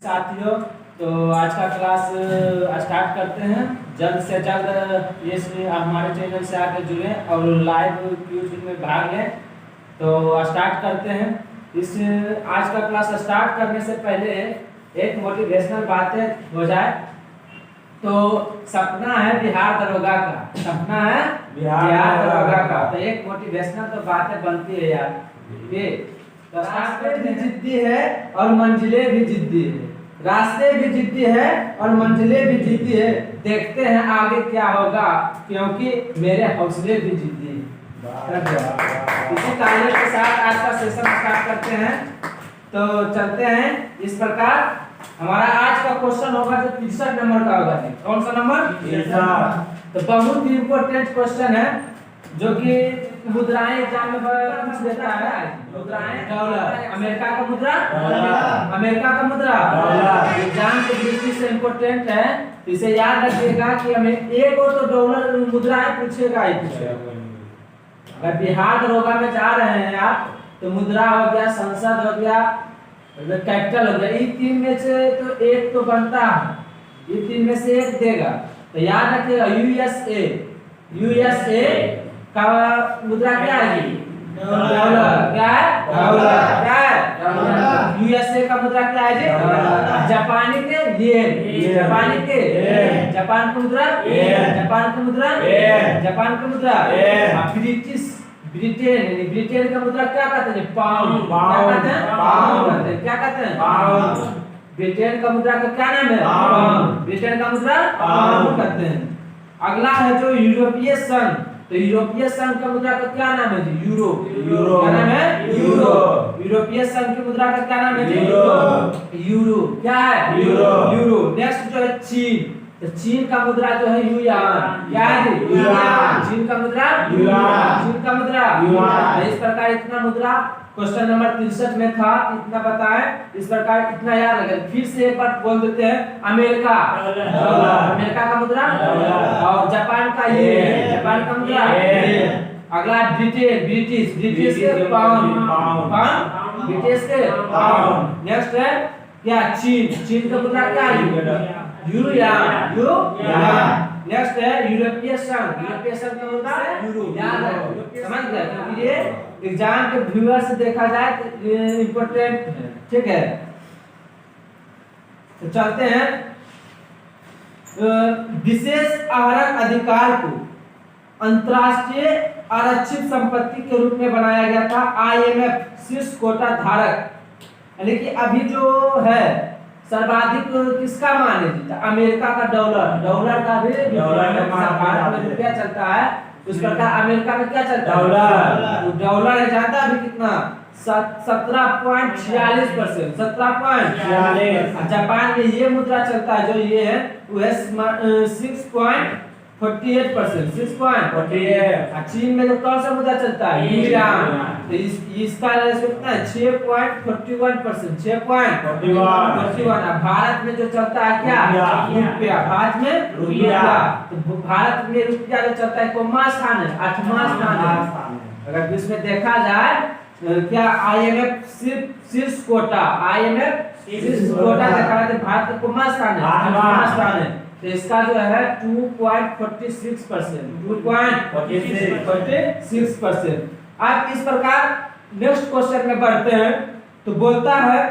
साथियों, तो आज का क्लास स्टार्ट करते हैं। जल्द से जल्द ये हमारे चैनल से आकर जुड़े और लाइव क्यूज में भाग लें। तो स्टार्ट करते हैं। इस आज का क्लास स्टार्ट करने से पहले एक मोटिवेशनल बातें हो जाए। तो सपना है बिहार दरोगा का, सपना है बिहार दरोगा का। तो एक मोटिवेशनल तो बातें बनती है यार। ये रास्ते भी जिद्दी है और मंजिलें भी जिद्दी है, रास्ते भी जिद्दी है और मंजिलें भी जिद्दी है। देखते हैं आगे क्या होगा, क्योंकि मेरे हौसले भी जिद्दी हैं। इसी तारीफ के साथ आज का सेशन स्टार्ट करते हैं। तो चलते हैं। इस प्रकार हमारा आज का क्वेश्चन होगा जो 63 नंबर का होगा। कौन सा नंबर? तो बहुत ही इम्पोर्टेंट क्वेश्चन है जो कि मुद्राएं एग्जाम में पूछ देता है। मुद्राएं डॉलर, अमेरिका का मुद्रा, अमेरिका का मुद्रा एग्जाम के दृष्टि से इम्पोर्टेंट है। इसे याद रखिएगा कि हमें एक और तो डॉलर मुद्राएं पूछेगा ही पूछेगा। अगर बिहार दरोगा में जा रहे हैं आप तो मुद्रा हो गया, संसद हो गया, कैपिटल हो गया, ये तीन में से तो एक तो बनता है, ये तीन में से एक देगा। तो याद रखिएगा यूएसए, यूएसए का मुद्रा क्या है? डॉलर। क्या है? डॉलर। क्या है? यूएसए का मुद्रा क्या है जी? जापानी के येन, जापानी के जापान का मुद्रा, जापान का मुद्रा, जापान का मुद्रा। ब्रिटिश ब्रिटेन, ब्रिटेन का मुद्रा क्या कहते हैं? पाउंड। क्या कहते हैं? पाउंड कहते हैं। क्या कहते हैं? पाउंड। ब्रिटेन का मुद्रा का क्या नाम है? पाउंड। ब्रिटेन का मुद्रा पाउंड कहते हैं। अगला है जो यूरोपीय संघ। तो यूरोपीय संघ का मुद्रा का क्या नाम है जी? यूरो। यूरो। क्या नाम है? यूरो। यूरोपीय संघ की मुद्रा का क्या नाम है जी? यूरो। यूरो। क्या है? यूरो। यूरो। नेक्स्ट जो है चीन। तो चीन का मुद्रा जो है युआन। क्या है जी? युआन। चीन का मुद्रा युआन। चीन का मुद्रा युआन। इस प्रकार इतना मुद्रा क्वेश्चन नंबर 63 में था, इतना बताएं। इस प्रकार इतना याद रखें। फिर से एक बार बोल देते हैं। अमेरिका, अमेरिका का मुद्रा, और जापान का ये, जापान का मुद्रा। अगला ब्रिटेन, ब्रिटिश, ब्रिटिश के पाउंड, पाउंड, ब्रिटिश के पाउंड। नेक्स्ट है क्या? चीन, चीन का मुद्रा क्या है? Euro, euro. नेक्स्ट है यूरोपीय संघ, यूरोपीय संघ का मुद्रा यूरो। याद है, समझ गए? क्योंकि ये एग्जाम के व्यूअर से देखा जाए तो इम्पोर्टेंट है। ठीक है, तो चलते हैं। विशेष आहरण अधिकार को अंतरराष्ट्रीय आरक्षित संपत्ति के रूप में बनाया गया था आईएमएफ शीर्ष कोटा धारक। यानी कि अभी जो है सर्वाधिक किसका माने जीता? अमेरिका का डॉलर, डॉलर का भी भारत में रुपया चलता है, उस प्रकार अमेरिका में क्या चलता है? डॉलर। डॉलर है जानता है अभी कितना? 17.46%, 17.46। जापान में ये मुद्रा चलता है जो ये है वो है 6.48%, 6.48। चीन में तो कौन सा मुद्रा चलता है? युआन। तो इसका कितना है? 6.41%, 6.41। भारत में जो चलता है क्या? रुपया। भारत में रुपया। तो भारत में रुपया जो चलता है कौन स्थान है? 8वां स्थान है। अगर इसमें देखा जाए क्या आईएमएफ शीर्ष कोटा, आईएमएफ शीर्ष कोटा देखा जाए तो भारत का कौन स्थान है? 8वां स्थान है। तो इसका जो है 2.46%, 2.46%। अब इस प्रकार नेक्स्ट क्वेश्चन में बढ़ते हैं। तो बोलता है,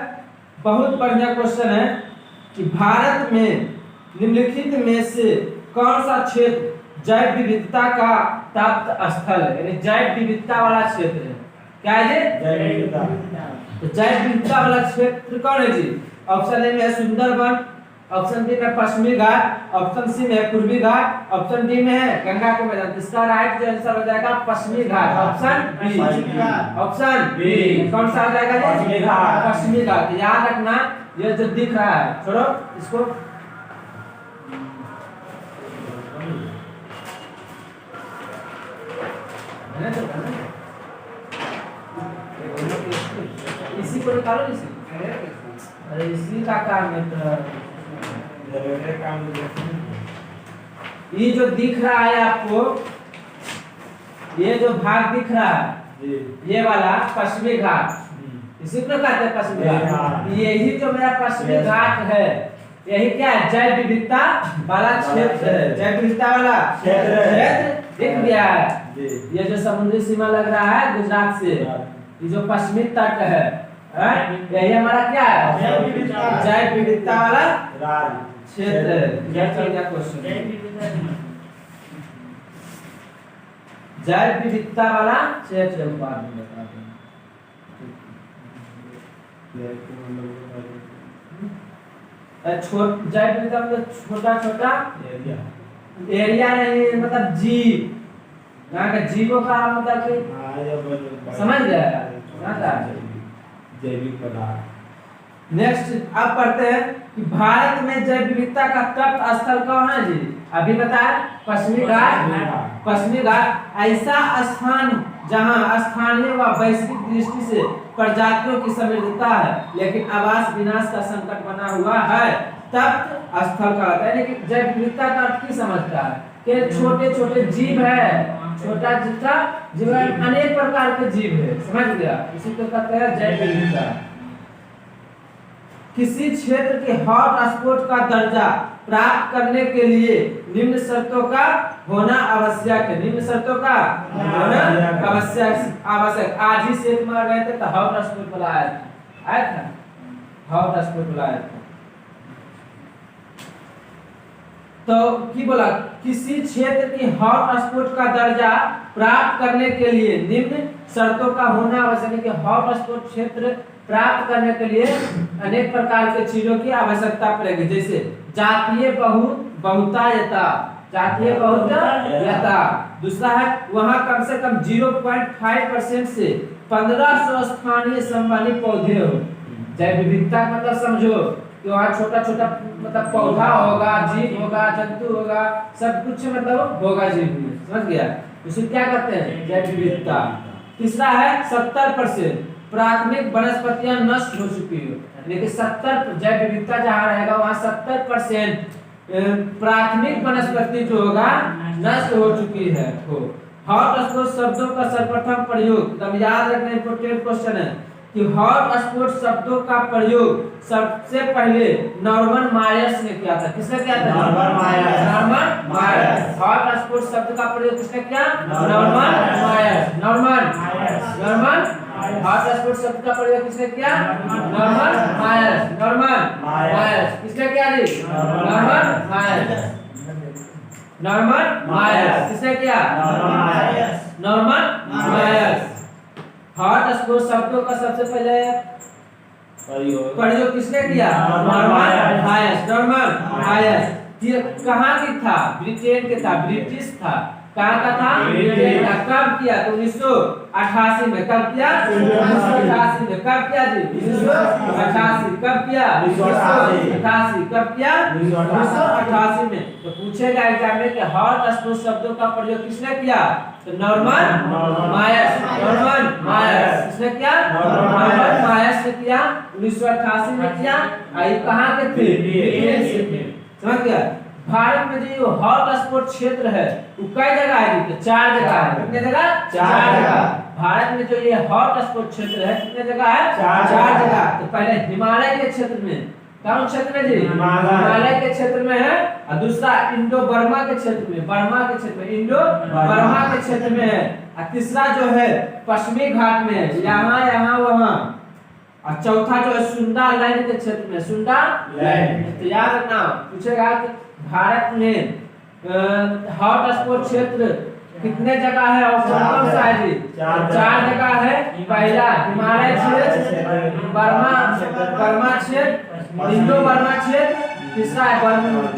बहुत बढ़िया क्वेश्चन है कि भारत में निम्नलिखित में से कौन सा क्षेत्र जैव विविधता का प्राप्त स्थल है? यानी जैव विविधता वाला क्षेत्र है। क्या है जी? जैव विविधता। तो जैव विविधता वाला क्षेत्र कौन है जी? ऑप्शन ए में है सुंदरबन, ऑप्शन बी में पश्चिमी घाट, ऑप्शन सी में है पूर्वी घाट, ऑप्शन डी में है गंगा के मैदान। इसका राइट जो आंसर हो जाएगा पश्चिमी घाट, ऑप्शन बी। ऑप्शन बी कौन सा आ जाएगा? पश्चिमी घाट। पश्चिमी घाट। याद रखना, ये जो दिख रहा है, छोड़ो इसको। इसी को निकालो, इसी। अरे इसी का काम है। ये जो दिख रहा है आपको, ये जो भाग दिख रहा है, ये वाला पश्चिमी घाट, इसी को कहते हैं पश्चिमी घाट। यही जो मेरा पश्चिमी घाट है, यही क्या है, जैव विविधता वाला क्षेत्र है। जैव विविधता वाला क्षेत्र दिख गया है। ये जो समुद्री सीमा लग रहा है गुजरात से, ये जो पश्चिमी तट है, यही हमारा क्या है, जैव विविधता वाला क्षेत्र है। जैव विविधता वाला क्षेत्र बाद में बताते हैं। जैव विविधता मतलब छोटा छोटा एरिया नहीं, मतलब जीव, यहाँ का जीवों का मतलब समझ गया जैविक पदार्थ। नेक्स्ट अब पढ़ते हैं कि भारत में जैव विविधता का तट स्थल कौन है जी? अभी बताया पश्चिमी घाट। पश्चिमी घाट ऐसा स्थान जहां स्थानीय व वैश्विक दृष्टि से प्रजातियों की समृद्धता है, लेकिन आवास विनाश का संकट बना हुआ है, तट स्थल का होता है। यानी कि जैव विविधता का अर्थ की समझता है कि छोटे छोटे जीव है, छोटा जितना जीव है, अनेक प्रकार के जीव है, समझ गया, इसी को कहते हैं जैव विविधता। किसी क्षेत्र के हॉट स्पॉट का दर्जा प्राप्त करने के लिए निम्न शर्तों का होना आवश्यक है। निम्न शर्तों का होना आवश्यक। आज ही सेट मार गए थे तो हॉट स्पॉट बुलाया था, हॉट स्पॉट बुलाया था। तो की बोला, किसी क्षेत्र की हॉट स्पॉट का दर्जा प्राप्त करने के लिए निम्न शर्तों का होना आवश्यक है कि हॉट स्पॉट क्षेत्र प्राप्त करने के लिए अनेक प्रकार के चीजों की आवश्यकता पड़ेगी, जैसे जातीय बहुतायता, जातीय बहुतायता। दूसरा है वहां कम से कम 0.5% से 1500 स्थानीय संवहनी पौधे हो। जैव विविधता मतलब समझो कि वहाँ छोटा छोटा मतलब पौधा होगा, जीव होगा, जंतु होगा, सब कुछ मतलब होगा जीव में, समझ गया। उसे क्या कहते हैं, जैव विविधता। तीसरा है 70% प्राथमिक वनस्पतियां नष्ट हो चुकी हो, लेकिन 70 जैव विविधता जहाँ रहेगा वहाँ 70% प्राथमिक वनस्पति जो होगा नष्ट हो चुकी है। हॉट स्पॉट शब्दों का सर्वप्रथम प्रयोग, तब याद रखना इंपोर्टेंट क्वेश्चन है कि हॉट स्पॉट शब्दों का प्रयोग सबसे पहले नॉर्मन मायर्स ने किया था। किसने किया था? Norman Myers. हॉट स्पॉट शब्द का प्रयोग किसने किया? Norman Myers. Norman hotspot शब्द का प्रयोग किसने किया? Norman Myers. नॉर्मन मायर्स किसने किया जी? Norman Myers. नॉर्मन मायर्स किसने किया? Norman Myers. हॉट स्पॉट शब्दों का सबसे पहले प्रयोग किसने किया? Norman Myers. नॉर्मन मायर्स कहाँ की था? ब्रिटेन के था, ब्रिटिश था। कहाँ का था? ब्रिटेन का। कब किया? तो 1988 में। कब किया? 1988 में। कब किया जी? 1988। कब किया? 1988। कब किया? 1988 में। तो पूछेगा एग्जाम में कि हॉट स्पॉट शब्दों का प्रयोग किसने किया? तो नॉर्मन मायर्स। नॉर्मन मायर्स किसने किया? नॉर्मन मायर्स ने किया, 1988 में किया। आई कहाँ के थे? ब्रिटेन से थे, समझ गया। भारत में जो हॉट स्पॉट क्षेत्र है वो कई जगह है? तो 4 जगह है। कितने जगह? 4 जगह। भारत में जो ये हॉट स्पॉट क्षेत्र है कितने जगह है? 4 जगह। तो पहले हिमालय के क्षेत्र में, कौन क्षेत्र में जी? हिमालय के क्षेत्र में है। और दूसरा इंडो बर्मा के क्षेत्र में, बर्मा के क्षेत्र में, इंडो बर्मा के क्षेत्र में है। और तीसरा जो है पश्चिमी घाट में है, यहाँ वहाँ। और चौथा जो है सुंडा लैंड के क्षेत्र में, सुंडा लैंड। तो याद रखना, पूछेगा कि भारत में हॉट स्पॉट क्षेत्र कितने जगह है और कौन सा है जी? 4 जगह है। पहला हिमालय क्षेत्र, बर्मा क्षेत्र, इंडो बर्मा क्षेत्र, तीसरा है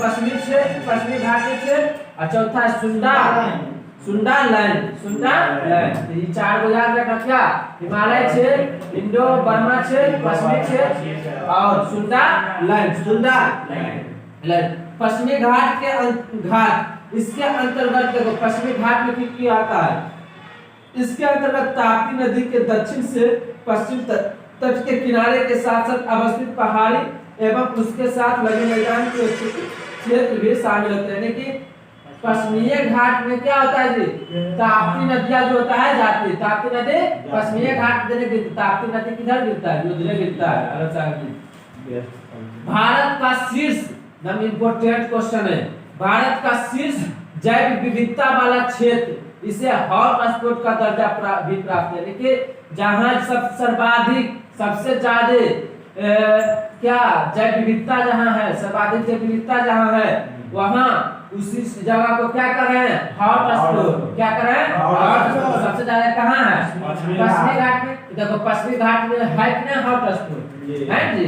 पश्चिमी क्षेत्र, पश्चिमी घाट क्षेत्र, और चौथा है सुंडा लैंड। तो ये 4 को याद रखना, क्या? हिमालय क्षेत्र, इंडो बर्मा क्षेत्र, पश्चिमी क्षेत्र और सुंडा लैंड। पश्चिमी घाट के घाट इसके अंतर्गत देखो, पश्चिमी घाट में क्या आता है? इसके अंतर्गत ताप्ती नदी के दक्षिण से पश्चिम तट के किनारे के साथ साथ अवस्थित पहाड़ी एवं उसके साथ लगे मैदान के क्षेत्र भी शामिल होते हैं। यानी कि पश्चिमी घाट में क्या होता है जी, ताप्ती नदियां जो होता है जाती है, ताप्ती नदी पश्चिमी घाट में गिरती, ताप्ती नदी किधर गिरता है, उधर गिरता है। अलग सागर भारत का शीर्ष, एकदम इम्पोर्टेंट क्वेश्चन है, भारत का शीर्ष जैव विविधता वाला क्षेत्र, इसे हॉटस्पॉट का दर्जा भी प्राप्त है। देखिए जहाँ सर्वाधिक सबसे ज्यादा क्या जैव विविधता जहाँ है, सर्वाधिक जैव विविधता जहाँ है, वहाँ उसी जगह को क्या कर रहे हैं, हॉटस्पॉट। क्या कर रहे हैं, हॉटस्पॉट। सबसे ज्यादा कहाँ है, पश्चिमी घाट में। देखो पश्चिमी घाट में है कि हॉटस्पॉट है जी,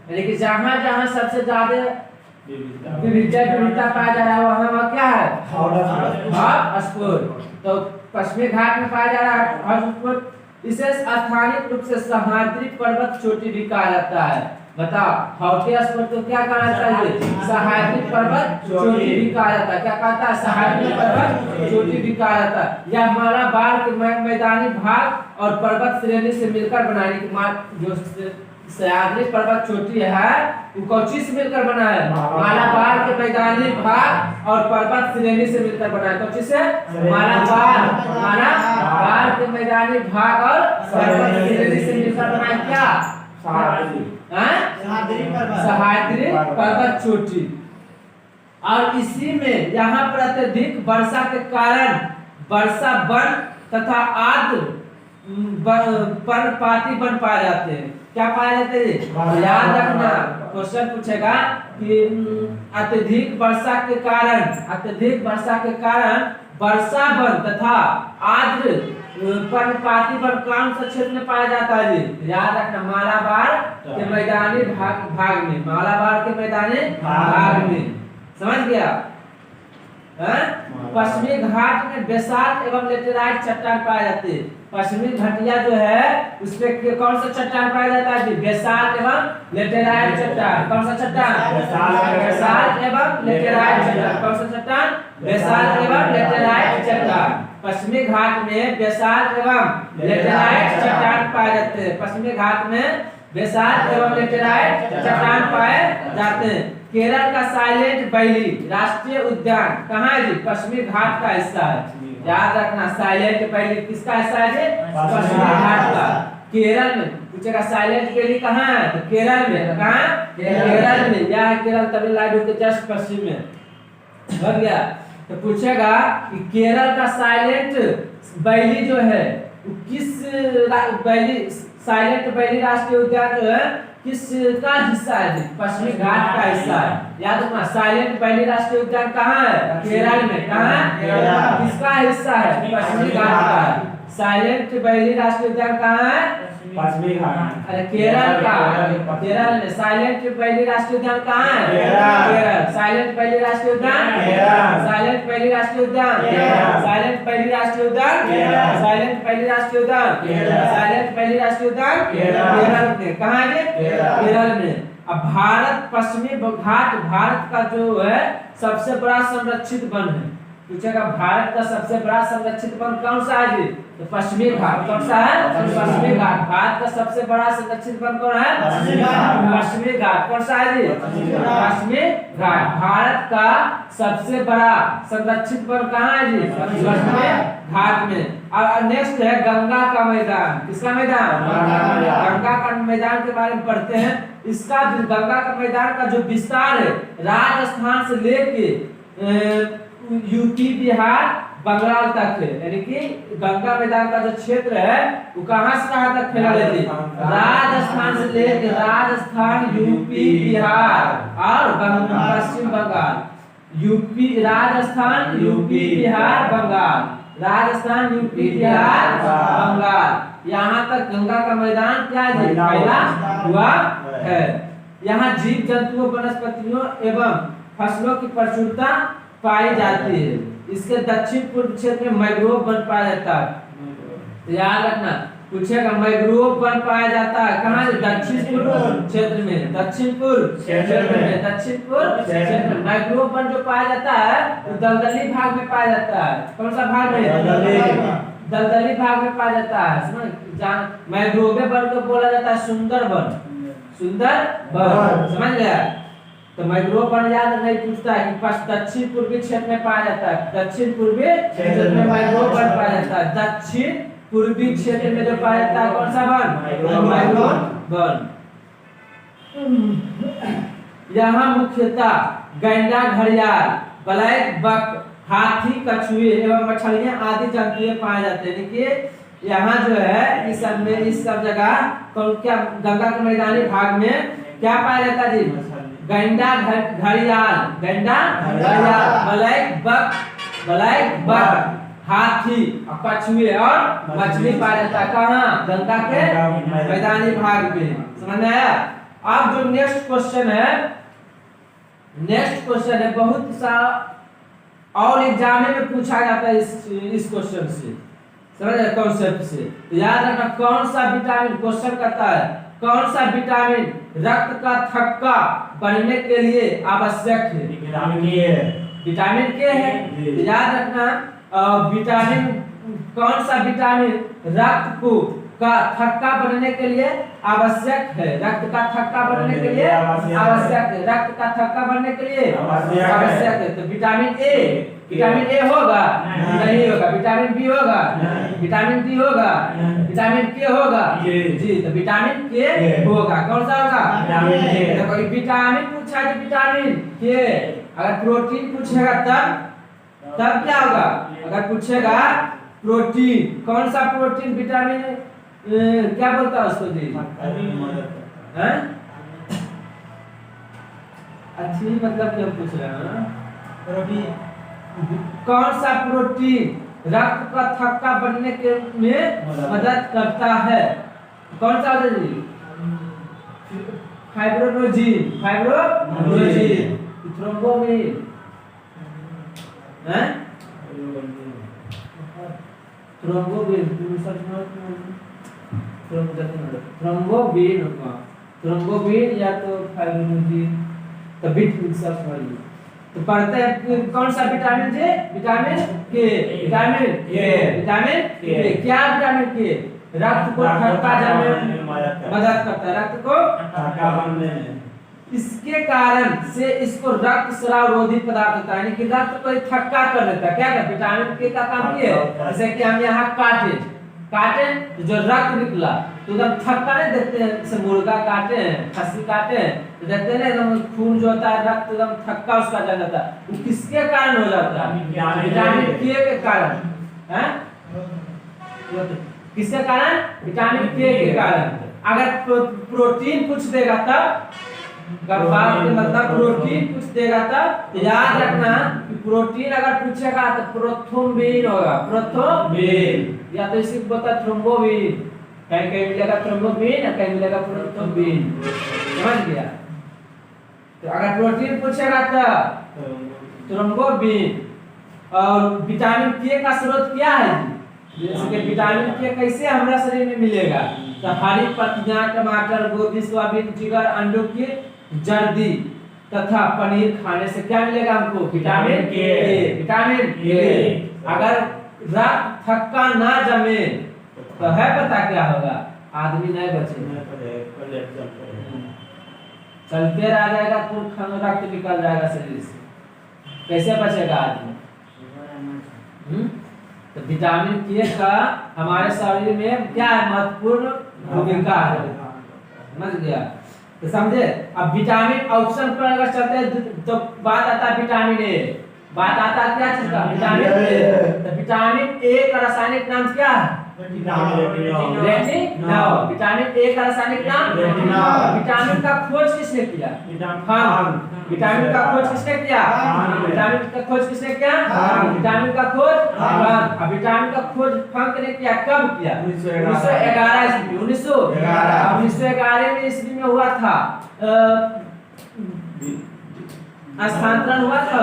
यानी कि जहाँ जहाँ सबसे ज्यादा विविधता पाया जा रहा है वहाँ क्या है, हॉटस्पॉट। तो पश्चिमी घाट में पाया जा रहा है हॉटस्पॉट। इसे स्थानीय रूप से सह्याद्री पर्वत चोटी भी कहा जाता है। बताओ हॉटस्पॉट को क्या कहा जाता है, सह्याद्री पर्वत चोटी भी कहा जाता है। क्या कहता है, सह्याद्री पर्वत चोटी भी कहा जाता है। यह मालाबार के मैदानी भाग और पर्वत श्रेणी से मिलकर बनाने की जो सह्याद्री पर्वत चोटी है वो कौची से मिलकर बना है, मालाबार के मैदानी भाग और पर्वत श्रेणी से मिलकर बना है। कौची से, मालाबार के मैदानी भाग और पर्वत श्रेणी से मिलकर बना है। क्या, सह्याद्री पर्वत चोटी। और इसी में यहाँ पर अत्यधिक वर्षा के कारण वर्षा वन तथा आर्द्र पर्णपाती वन पाए जाते हैं। क्या पाए जाते हैं, याद रखना, क्वेश्चन पूछेगा कि अत्यधिक वर्षा के कारण वर्षा वन तथा आर्द्र पर्णपाती वन कौन सा क्षेत्र में पाया जाता है जी, याद रखना, मालाबार के मैदानी भाग में, मालाबार के मैदानी भाग में। समझ गया। पश्चिमी घाट में बेसाल्ट एवं लेटेराइट चट्टान पाए जाते हैं। पश्चिमी घाटिया जो है उसमें कौन सा चट्टान पाया जाता है जी, बेसाल्ट एवं लेटेराइट चट्टान। कौन सा चट्टान, बेसाल्ट एवं लेटेराइट चट्टान। कौन सा चट्टान, बेसाल्ट एवं लेटेराइट चट्टान। पश्चिमी घाट में बेसाल्ट एवं लेटेराइट चट्टान पाए जाते हैं। पश्चिमी घाट में बेसाल्ट एवं लेटेराइट चट्टान पाए जाते हैं। केरल का साइलेंट वैली राष्ट्रीय उद्यान कहाँ है जी, पश्चिमी घाट का हिस्सा है। याद रखना, साइलेंट वैली किसका हिस्सा है जी, पश्चिमी घाट का। केरल में पूछेगा साइलेंट वैली कहाँ है, तो केरल में। कहाँ, केरल में। यह है केरल तमिलनाडु के जस्ट पश्चिम में, समझ गया। तो पूछेगा कि केरल का साइलेंट वैली जो है वो किस वैली, साइलेंट वैली राष्ट्रीय उद्यान जो है किसका हिस्सा है, पश्चिमी घाट का हिस्सा है। याद रखना, साइलेंट वैली राष्ट्रीय उद्यान कहाँ है, केरल में। कहाँ, किसका हिस्सा है, पश्चिमी घाट का है। साइलेंट वैली राष्ट्रीय उद्यान कहाँ है, पश्चिमी घाट। अरे केरल का, केरल में। साइलेंट वैली राष्ट्रीय उद्यान कहाँ है, केरल। साइलेंट वैली राष्ट्रीय उद्यान, साइलेंट वैली राष्ट्रीय उद्यान, साइलेंट वैली राष्ट्रीय उद्यान, साइलेंट वैली राष्ट्रीय उद्यान, साइलेंट वैली राष्ट्रीय उद्यान केरल में। कहाँ है, केरल में। अब भारत पश्चिमी घाट भारत का जो है सबसे बड़ा संरक्षित वन है। पूछेगा भारत का सबसे बड़ा संरक्षित वन कौन सा है जी, तो पश्चिमी घाट। कौन सा है, पश्चिमी घाट। भारत का सबसे बड़ा संरक्षित वन कौन है, पश्चिमी घाट। कौन सा है जी, पश्चिमी घाट। भारत का सबसे बड़ा संरक्षित वन कहाँ है जी, पश्चिमी घाट में। और नेक्स्ट है गंगा का मैदान। किसका मैदान, गंगा का मैदान के बारे में पढ़ते हैं। इसका गंगा का मैदान का जो विस्तार है राजस्थान से लेके यूपी बिहार बंगाल तक है। यानी कि गंगा मैदान का जो क्षेत्र है वो कहां से कहां तक फैला है, राजस्थान से लेकर राजस्थान, यूपी, बिहार और Pashchim Bengal. UP, Rajasthan, UP, Bihar, Bengal, Rajasthan, UP, Bihar, Bengal. यहाँ तक गंगा का मैदान क्या है, फैला हुआ है। यहाँ जीव जंतुओं, वनस्पतियों एवं फसलों की प्रचुरता पाई जाती है। इसके दक्षिण पूर्व क्षेत्र में मैंग्रोव वन पाया जाता है। तो याद रखना, पूछेगा मैंग्रोव वन पाया जाता है कहाँ, दक्षिण पूर्व क्षेत्र में। दक्षिण पूर्व क्षेत्र में, दक्षिण पूर्व क्षेत्र में मैंग्रोव वन जो पाया जाता है वो दलदली भाग में पाया जाता है। कौन सा भाग में, दलदली भाग में पाया जाता है। समझ, मैंग्रोव वन को बोला जाता है सुंदर वन, सुंदर वन। समझ गया। तो मैक्रोबन याद नहीं पूछता है कि दक्षिण पूर्वी क्षेत्र में पाया जाता है। दक्षिण पूर्वी क्षेत्र में मैक्रोबन पाया जाता है। दक्षिण पूर्वी क्षेत्र में जो पाया जाता है कौन सा वन? मैक्रोबन। यहाँ मुख्यतः गैंडा, घड़ियाल, ब्लैक बक, हाथी, कछुए एवं मछलियां आदि जंतु पाए जाते हैं। देखिए यहाँ जो है इस सब जगह तो क्या गंगा के मैदानी भाग में क्या पाया जाता है जी? गैंडा, घड़ियाल, गैंडा, घड़ियाल, ब्लैक बक, हाथी, कछुए और मछली पाया जाता है। कहाँ? गंगा के मैदानी भाग में। समझ में आया? अब जो नेक्स्ट क्वेश्चन है बहुत सा और एग्जाम में पूछा जाता है इस क्वेश्चन से, समझ रहे कॉन्सेप्ट से। तो याद रखना कौन सा विटामिन, क्वेश्चन करता है कौन सा विटामिन रक्त का थक्का बनने के लिए आवश्यक है? विटामिन के है। तो याद रखना विटामिन कौन सा विटामिन रक्त को का थक्का बनने के लिए आवश्यक है? रक्त का थक्का बनने के लिए आवश्यक है। रक्त का थक्का बनने के लिए आवश्यक है। तो विटामिन ए होगा? नहीं होगा। विटामिन बी होगा? विटामिन डी होगा? विटामिन के होगा? जी, तो विटामिन के होगा। कौन सा होगा? देखो विटामिन पूछा है, विटामिन के। अगर प्रोटीन पूछेगा तब क्या होगा? अगर पूछेगा प्रोटीन, कौन सा प्रोटीन विटामिन क्या बोलता है उसको जी? हैं? अच्छी मतलब क्या पूछ रहे हैं? कौन सा प्रोटीन रक्त का थक्का बनने के में मदद करता है? कौन सा जी? फाइब्रोनोजिन, थ्रोम्बोबिन, हैं? थ्रोम्बोबिन या तो फाइब्रोनोजिन। तो तो पढ़ते हैं कौन सा विटामिन जी? विटामिन के। विटामिन के क्या? विटामिन के रक्त को थक्का बनने में मदद करता है। रक्त को थक्का बनने में। इसके कारण से इसको रक्त स्राव रोधी पदार्थ होता है, यानी कि रक्त को थक्का कर देता है। क्या कर? विटामिन के का काम ये है। जैसे कि हम यहाँ काटे तो जो रक्त निकला तो एकदम थक्का नहीं देखते हैं। जैसे मुर्गा काटे हैं, खस्सी काटे हैं तो देखते हैं ना एकदम खून जो होता है रक्त एकदम थक्का उसका जा जाता है। वो किसके कारण हो जाता है? विटामिन के कारण। हैं? किसके कारण? विटामिन के कारण। अगर प्रोटीन पूछ देगा तब मतलब प्रोटीन पूछ देगा तब याद रखना कि प्रोटीन अगर पूछेगा तो प्रोथ्रोम्बिन होगा। प्रोथ्रोम्बिन या तो इसी को बोलता है थ्रोम्बोबिन। कहीं मिलेगा थ्रोम्बोबिन और कहीं मिलेगा प्रोथ्रोम्बिन। समझ गया? तो अगर प्रोटीन पूछेगा तो थ्रोम्बोबिन। और विटामिन के का स्रोत क्या है? जैसे कि विटामिन के कैसे हमारा शरीर में मिलेगा? तो हरी पत्तियां, टमाटर, गोभी, सोयाबीन, जिगर, अंडों की जर्दी तथा पनीर खाने से क्या मिलेगा हमको? विटामिन के। विटामिन के। अगर रक्त थक्का ना जमे तो है पता क्या होगा? आदमी नहीं बचेगा, चलते रह जाएगा तो रक्त निकल जाएगा शरीर से। कैसे बचेगा आदमी? तो विटामिन के का हमारे शरीर में क्या है? महत्वपूर्ण भूमिका है। समझ गया? तो समझे? अब विटामिन ऑप्शन पर अगर चलते हैं तो बात आता है विटामिन ए। बात आता है क्या चीज का? Vitamin A. तो विटामिन ए का रासायनिक नाम क्या है? रेटिनॉल। विटामिन ए का रासायनिक नाम रेटिनॉल। विटामिन का खोज किसने किया? विटामिन का खोज किसने किया? विटामिन का खोज किसने किया? विटामिन का खोज अब विटामिन का खोज फंक ने किया। कब किया? 1911 ईस्वी। 1911 ईस्वी में हुआ था। स्थानांतरण हुआ था,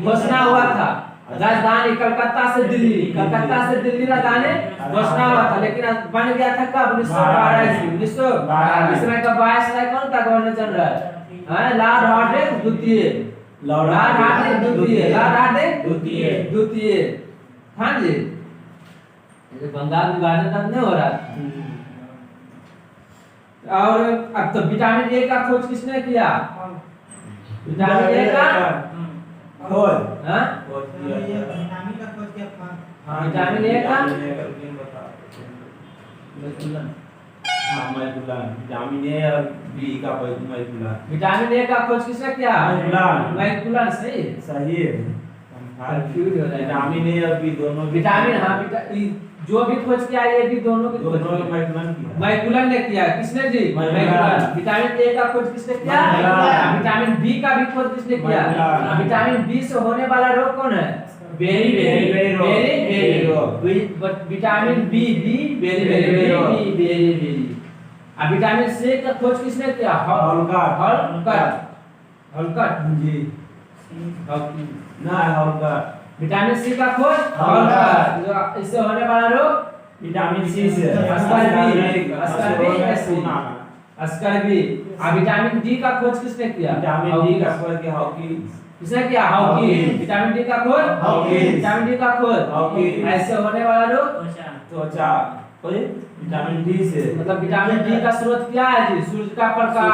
घोषणा हुआ था। राजधानी कलकत्ता से दिल्ली राजधानी घोषणा हुआ था। लेकिन बन गया था कब? 1912 ईस्वी। 1912 का वायसराय कौन था? गवर्नर जनरल लॉर्ड हार्डिंग द्वितीय। हाँ जी, बंगाल विभाजन तब नहीं हो रहा था। और अब तो विटामिन ए का खोज किसने किया? विटामिन ए का खोज। हाँ विटामिन का खोज क्या था? विटामिन ए का विटामिन ए और बी का मैकुलन। विटामिन ए का खोज किसने किया? मैकुलन। मैकुलन सही है। सही है। कंफ्यूज हो जाएगा। विटामिन ए और बी दोनों विटामिन हाँ जो भी खोज किया ये भी दोनों की खोज दोनों किया। मैकुलन किया। मैकुलन ने किया। किसने जी? मैकुलन। विटामिन ए का खोज किसने किया? मैकुलन। विटामिन बी का भी खोज किसने किया? मैकुलन। विटामिन बी से होने वाला रोग कौन है? बेरी बेरी रोग। बेरी रोग। Vitamin B beri. अब विटामिन सी का खोज किसने किया? हॉलकट जी ना हॉलकट। विटामिन सी का खोज हॉलकट। इससे होने वाला रोग विटामिन सी से अस्कर्बी। अब विटामिन डी का खोज किसने किया? विटामिन डी का खोज किया हॉकिंस। किसने किया? हॉकिंस। विटामिन डी का खोज हॉकिंस। विटामिन डी का खोज हॉकिंस। ऐसे होने वाला रोग त्वचा कोई विटामिन डी से मतलब विटामिन डी का स्रोत क्या है जी? सूरज का प्रकाश।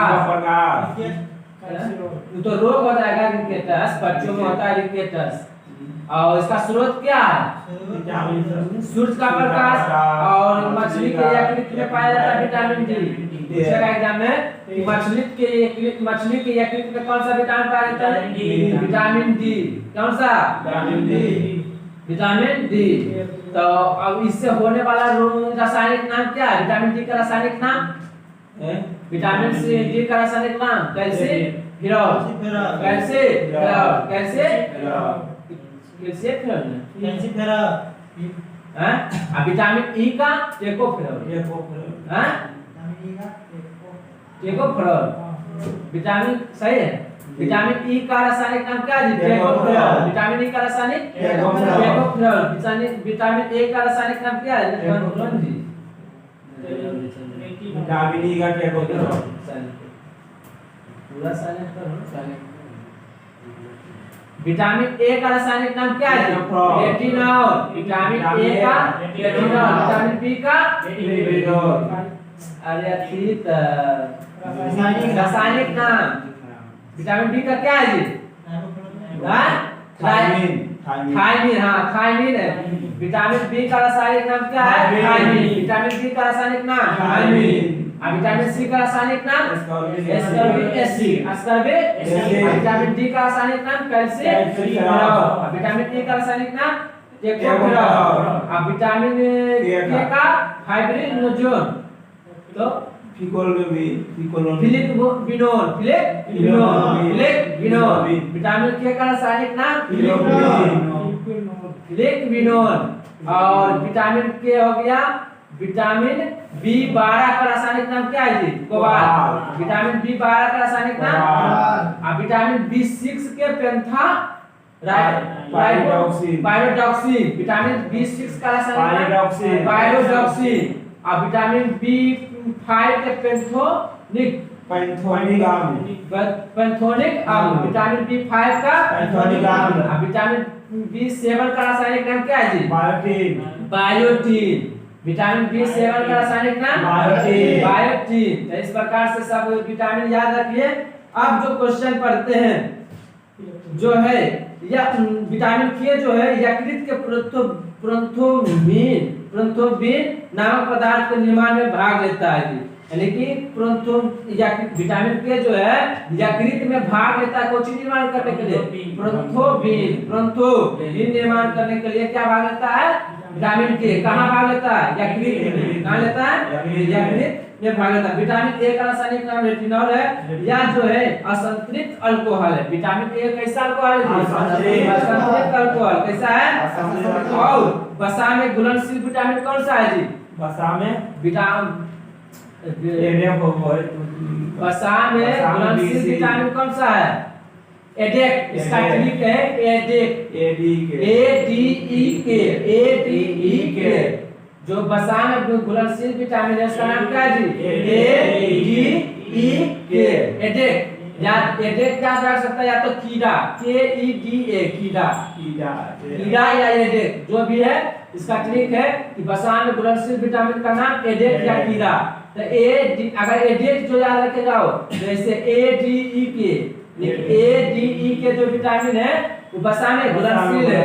तो रोग हो जाएगा रिकेटस। बच्चों में होता है रिकेटस। और इसका स्रोत क्या है? विटामिन सूरज का प्रकाश। और मछली के यकृत में पाया जाता है विटामिन डी। पूछेगा एग्जाम में कि मछली के यकृत में कौन सा विटामिन पाया जाता है? Vitamin D. कौन सा? Vitamin D. तो अब इससे होने वाला रासायनिक नाम क्या है? विटामिन डी का रासायनिक नाम? विटामिन सी डी का रासायनिक नाम कैल्शियम। अब विटामिन ई का टेकोफेरॉल। विटामिन सही है। विटामिन ई का रासायनिक नाम क्या है? टेकोफेरॉल। विटामिन ई का रासायनिक टेकोफेरॉल। विटामिन ए का रासायनिक नाम क्या है? विटामिन ई का टेकोफेरॉल। पूरा साइलेंट करो। विटामिन ए का रासायनिक नाम क्या है? रेटिनॉल। विटामिन ए का रेटिनॉल। विटामिन बी का लिपिडोल। अरे ठीक रासायनिक नाम। विटामिन बी का क्या है जी? थायमिन। हाँ थायमिन है। विटामिन बी का रासायनिक नाम क्या है? थायमिन। विटामिन बी का रासायनिक नाम थायमिन। अब विटामिन सी का रासायनिक नाम एस्कॉर्बिक एसिड। विटामिन डी का रासायनिक नाम कैल्शियम। अब विटामिन ए का रासायनिक नाम टेकोफेरॉल। अब विटामिन के का फाइब्रिनोजन। तो फिलिकविनोल। विटामिन के का रासायनिक नाम फिलिकविनोल। और विटामिन के हो गया। विटामिन B12 का रासायनिक नाम क्या है जी? कोबाल्ट। विटामिन B12 का रासायनिक नाम। अब विटामिन B6 के पायरोडॉक्सिन। विटामिन B6 का रासायनिक नाम पायरोडॉक्सिन। अब विटामिन B5 के पैंथोनिक अम्ल। विटामिन B5 का पैंथोनिक अम्ल। अब विटामिन B7 का रासायनिक नाम क्या है जी? बायोटीन। विटामिन B7 का रासायनिक नाम बायोटीन। तो इस प्रकार से सब विटामिन याद रखिए। अब जो क्वेश्चन पढ़ते हैं जो है या विटामिन के जो है यकृत के प्रोन्थोबिन नामक पदार्थ के निर्माण में भाग लेता है। यानी कि विटामिन के जो है यकृत में भाग लेता है। कौन निर्माण करने के लिए? प्रोन्थोबिन निर्माण करने के लिए क्या भाग लेता है? विटामिन के। कहाँ भाग लेता है? यकृत में। कहाँ लेता है? यकृत में भाग लेता है। विटामिन ए का रासायनिक नाम रेटिनॉल है। या जो है असंतृप्त अल्कोहल है। विटामिन ए कैसा अल्कोहल है? असंतृप्त अल्कोहल। कैसा है? और वसा में घुलनशील विटामिन कौन सा है जी? वसा में घुलनशील विटामिन कौन सा है? एडेक। इसका ट्रिक है एडेक। ADEK। जो वसा में घुलनशील विटामिन है उसका नाम क्या है जी? ADEK। एडेक। या एडेक क्या कर सकता है? या तो कीड़ा कीड़ा या एडेक जो भी है। इसका ट्रिक है कि वसा में घुलनशील विटामिन का नाम एडेक या कीड़ा। तो अगर एडेक जो याद रखे जाओ जैसे ADEK लेकिन ए डी ई के जो विटामिन है वो बसा में घुलनशील है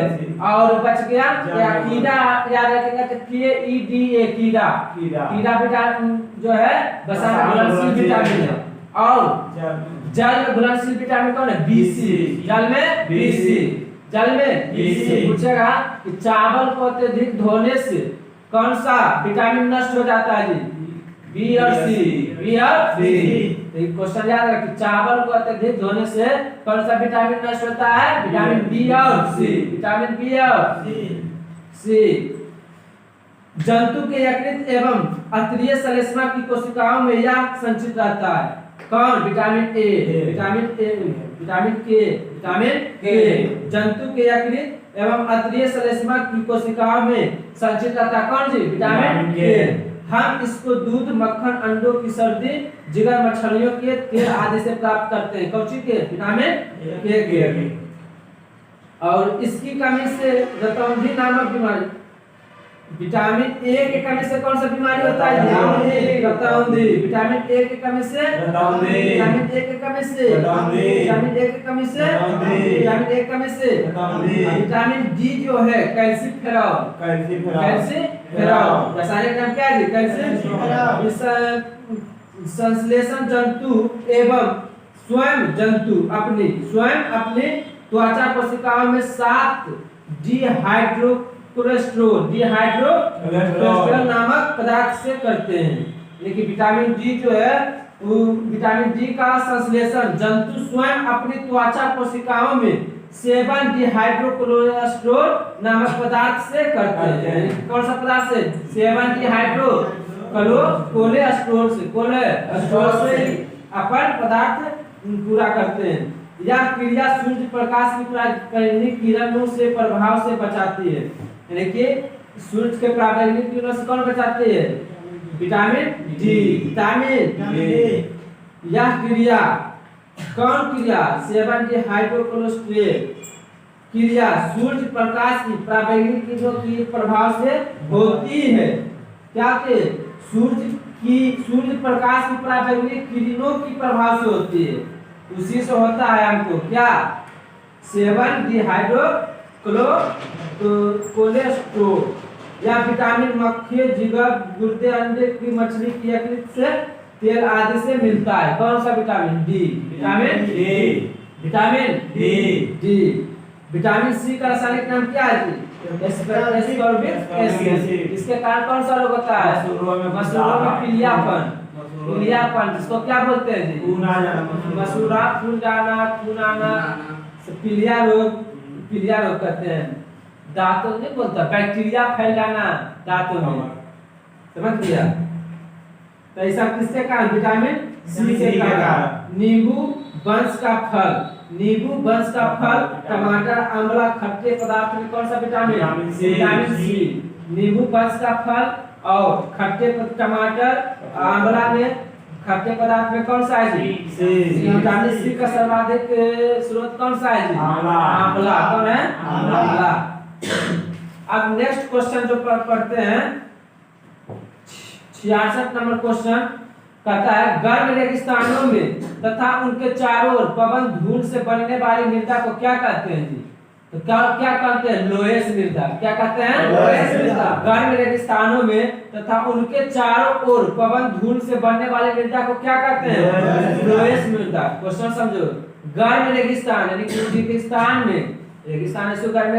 और बच गया या कीड़ा याद रखेगा तो के ई डी ए कीड़ा कीड़ा विटामिन जो है बसा में घुलनशील विटामिन है और जल में घुलनशील विटामिन कौन है बीसी जल में बीसी पूछेगा कि चावल को अत्यधिक धोने से कौन सा विटामिन नष्ट हो जाता है जी बी और सी तो ये क्वेश्चन याद रखिए चावल को अत्यधिक धोने से कौन सा विटामिन नष्ट होता है विटामिन बी और सी विटामिन बी और सी जंतु के यकृत एवं अतरीय श्लेष्मा की कोशिकाओं में यह संचित रहता है कौन विटामिन के जंतु के यकृत एवं अतरीय श्लेष्मा की कोशिकाओं में संचित रहता है कौन जी विटामिन के हम इसको दूध मक्खन अंडों की सर्दी जिगर मछलियों के तेल आदि से प्राप्त करते हैं कौन के विटामिन के और इसकी कमी से रतौंधी नामक बीमारी विटामिन ए की कमी से कौन सा बीमारी होता है रतौंधी विटामिन ए की कमी से विटामिन ए की कमी से विटामिन ए की कमी से विटामिन ए की कमी से विटामिन डी जो है कैल्शियम रासायनिक नाम क्या है कैल्शियम संश्लेषण जंतु एवं स्वयं जंतु अपनी त्वचा कोशिकाओं में 7 डिहाइड्रोकोलेस्ट्रॉल नामक पदार्थ से करते हैं लेकिन विटामिन डी जो है वो विटामिन डी का संश्लेषण जंतु स्वयं अपनी त्वचा कोशिकाओं में 7 डिहाइड्रोकोलेस्ट्रॉल नामक पदार्थ से करते हैं कौन सा पदार्थ से 7 डिहाइड्रोकोलेस्ट्रॉल से अपन पदार्थ पूरा करते हैं यह क्रिया सूर्य प्रकाश की प्राकृतिक किरणों से प्रभाव से बचाती है यानी कि सूर्य के प्राकृतिक किरणों से कौन बचाती है विटामिन डी यह क्रिया कौन क्रिया 7 डिहाइड्रोकोलेस्ट्रॉल क्रिया सूर्य प्रकाश की प्राकृतिक किरणों के प्रभाव से होती है क्या के सूर्य प्रकाश की प्राकृतिक किरणों की प्रभाव से होती है उसी से होता है हमको क्या 7 डिहाइड्रोकोलेस्ट्रॉल या विटामिन मक्खी जिगर गुर्दे अंडे की मछली की यकृत से तेल आदि से मिलता है कौन सा विटामिन डी विटामिन सी का रासायनिक नाम क्या है एस्कॉर्बिक एसिड इसके कारण कौन सा रोग होता है मसूरों में पीलियापन जिसको क्या बोलते हैं जी मसूरा फूल जाना पीलिया रोग कहते हैं दांतों नहीं बोलता बैक्टीरिया फैल जाना दांतों में समझ गया तो ऐसा किसके कारण विटामिन सी के कारण नींबू वंश का फल टमाटर आंवला खट्टे पदार्थ में कौन सा विटामिन सी नींबू वंश का फल और खट्टे टमाटर आंवला में खट्टे पदार्थ में कौन सा है विटामिन सी का सर्वाधिक स्रोत कौन सा है आंवला कौन है आंवला अब नेक्स्ट क्वेश्चन जो पढ़ते हैं 66 नंबर क्वेश्चन कहता है गर्म रेगिस्तानों में तथा उनके चारों ओर पवन धूल से बनने वाली मृदा को क्या कहते हैं जी तो क्या कहते हैं लोएस मृदा क्या कहते हैं लोएस मृदा गर्म रेगिस्तानों में तथा उनके चारों ओर पवन धूल से बनने वाली मृदा को क्या कहते हैं लोएस मृदा क्वेश्चन समझो गर्म रेगिस्तान यानी कि रेगिस्तान में